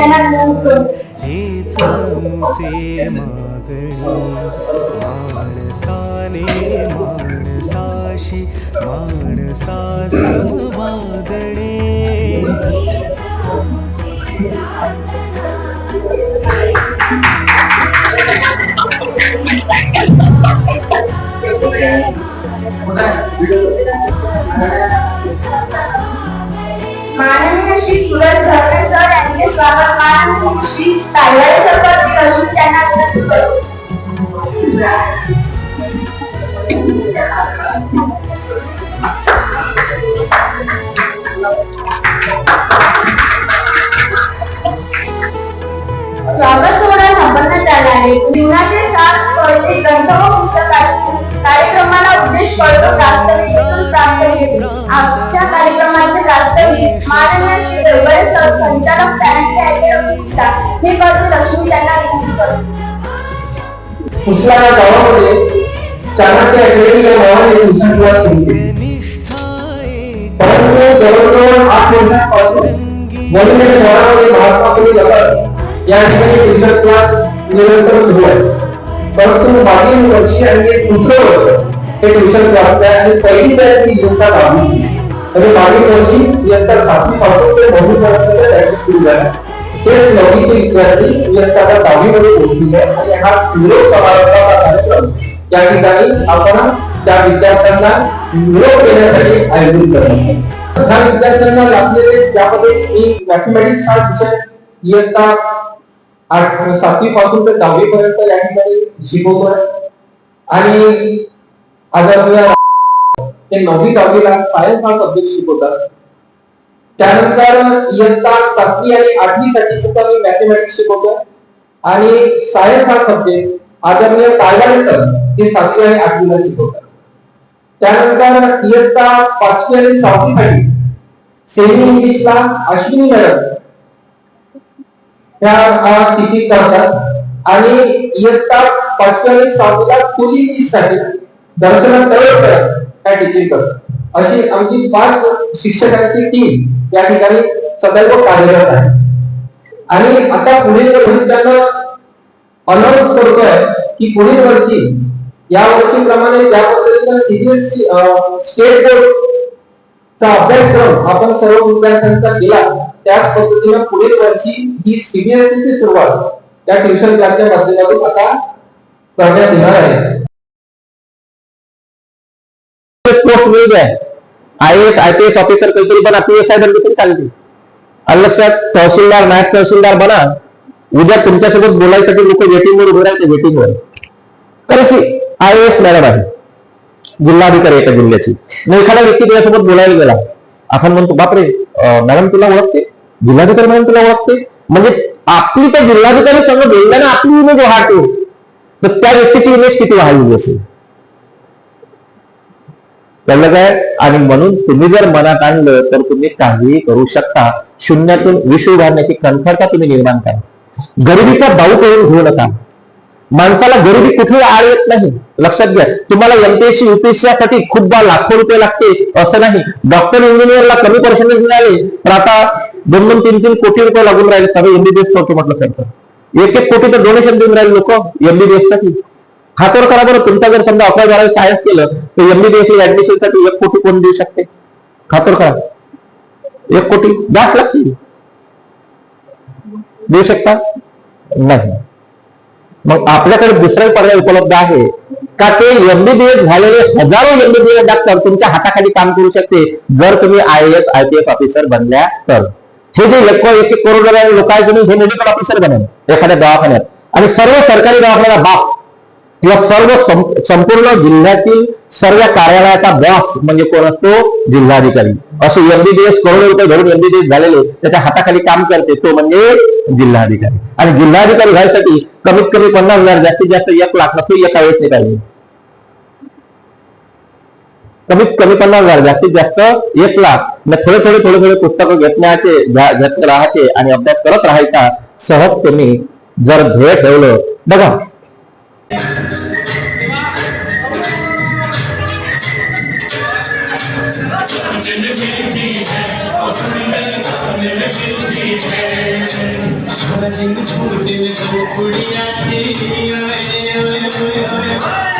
त्यांना हेच मुचे मागणे माणसाने माणसाशी माणसा समवागणे माननीय श्री सुरज धरणे सर यांचे स्वागत माननीय श्री तायवाडे सर अशी त्यांना विनंती करतो. स्वागत सोहळा संपन्न झाला आहे. जीवनाचे सात कळते ग्रंथ व पुस्तकाचे कार्यक्रमाला उद्देश कळतो प्रास्ताविकेतून प्रास्ताविक. आजच्या कार्यक्रमाचे प्रास्ताविक माननीय श्री तायवाडे सर संचालक चाणक्य अकॅडमी स्टाफ हे करतो. लक्ष्मी त्यांना विनंती करतो. उस्मानाबाद गावामध्ये चाणक्य अकॅडमी या नावाने तुमची सुरुवात सुरू केली. परंतु जवळजवळ 8 वर्षांपासून वडिले शहरामध्ये महात्मा फुले नगर या ठिकाणी ट्युशन क्लास निरंतर सुरू आहे. परंतु मागील वर्षी आणि दुसरं वर्ष हे ट्युशन क्लास आहे आणि पहिली बॅच ही इयत्ता 10वी आणि मागील वर्षी इयत्ता 7वी पासून ते 9वी पर्यंत बॅच सुरू झाल्या. तेच 9वीचे विद्यार्थी इयत्ता 10वी मध्ये पोहोचले आणि हा निरोप समारंभाचा कार्यक्रम या ठिकाणी आपण त्या विद्यार्थ्यांना निरोप देण्यासाठी आयोजित करतो. ह्या विद्यार्थ्यांना लाभलेले त्यामध्ये मी मॅथमॅटिक्स हा विषय इयत्ता 7वी पासून ते 10वी पर्यंत या ठिकाणी शिकवतोय आणि आज ते 9वी 10वीला सायन्स हा सब्जेक्ट शिकवतात. त्यानंतर इयत्ता 7वी आणि 8वी साठी सुद्धा मी मॅथमॅटिक्स शिकवतोय आणि सायन्स हा सब्जेक्ट आदरणीय तायवाडे सर हे 7वी आणि 8वीला शिकवतात. त्यानंतर इयत्ता 5वी आणि 6वी साठी सेमी इंग्लिशला अश्विनी मॅडम त्या टीचिंग करतात आणि इयत्ता 5वी आणि 6वीला फुल इंग्लिश साठी दर्शना तळेकर त्या टीचिंग करतात. अशी आमची 5 शिक्षकांची टीम या ठिकाणी सदैव कार्यरत आहे. आणि आता पुढील विद्यार्थ्यांना अनाउन्स करतोय की पुढील वर्षी या वर्षीप्रमाणे ज्या पद्धतीने सीबीएसई स्टेट बोर्डचा अभ्यासक्रम आपण सर्व विद्यार्थ्यांचा केला त्याच पद्धतीने पुढील वर्षी ही सीबीएसई ची सुरुवात त्या ट्युशन क्लासच्या माध्यमातून आता करण्यात येणार आहे. पोस्ट वेग आहे IAS IPS ऑफिसर काहीतरी बना PSI बनले तरी चालते. लक्षात तहसीलदार नायब तहसीलदार बना. उद्या तुमच्यासोबत बोलायसाठी लोक वेटिंगवर उभे राहते वेटिंगवर. कारण की IAS मॅडम आहे जिल्हाधिकारी एका जिल्ह्याची. मग एखादा व्यक्ती त्याच्यासोबत बोलायला गेला आपण म्हणतो बापरे मॅडम तुला ओळखते जिल्हाधिकारी मॅडम तुला ओळखते म्हणजे आपली त्या जिल्हाधिकारी संघ बोलल्याने आपली इमेज वाढते तर त्या व्यक्तीची इमेज किती वाढलेली असेल कळलं काय. आणि म्हणून तुम्ही जर मनात आणलं तर तुम्ही काहीही करू शकता. शून्यातून विश्व उभारण्याची कणखरता तुम्ही निर्माण करा. गरिबीचा बाऊ करून घेऊ नका. माणसाला गरिबी कुठे आड येत नाही लक्षात घ्या. तुम्हाला MPSC UPSC साठी खूप लाखो रुपये लागते असं नाही. डॉक्टर इंजिनियरला कमी पर्सेंटेज मिळाले तर आता 2-2, 3-3 कोटी रुपये लागून राहिले. सगळे MBBS करतो म्हटलं साहेब. 1-1 कोटी तर डोनेशन देऊन राहिले लोक MBBS साठी. हातवर करा बरं. तुमचा जर समजा 11वी-12वी सायन्स केलं तर MBBS ऍडमिशन साठी 1 कोटी कोण देऊ शकते. खातर करा 1 कोटी जास्त लागतील देऊ शकता नाही. मग आपल्याकडे दुसराही पर्याय उपलब्ध आहे का ते MBBS झालेले हजारो MBBS डॉक्टर तुमच्या हाताखाली काम करू शकते जर तुम्ही IAS IPS ऑफिसर बनल्या तर. हे जे 1 करोड लोक आहेत हे मेडिकल ऑफिसर बनेल एखाद्या दवाखान्यात आणि सर्व सरकारी दवाखान्याला बाप किंवा सर्व संपूर्ण जिल्ह्यातील सर्व कार्यालयाचा बॉस म्हणजे कोण असतो जिल्हाधिकारी. असे MBBS करोड रुपये धरून MBBS झालेले त्याच्या हाताखाली काम करते तो म्हणजे जिल्हाधिकारी. आणि जिल्हाधिकारी व्हायसाठी कमीत कमी 50,000 जास्तीत जास्त 1 लाख नक्की एका वेळेस नाही पाहिजे. कमीत कमी 50,000 जास्तीत जास्त 1 लाख. थोडे थोडे पुस्तकं घेत राहायचे आणि अभ्यास करत राहायचा. सहज तुम्ही जर ध्येय ठेवलं बघा झोला झिंग झुमके में झोपड़िया सी ओए ओए ओए ओए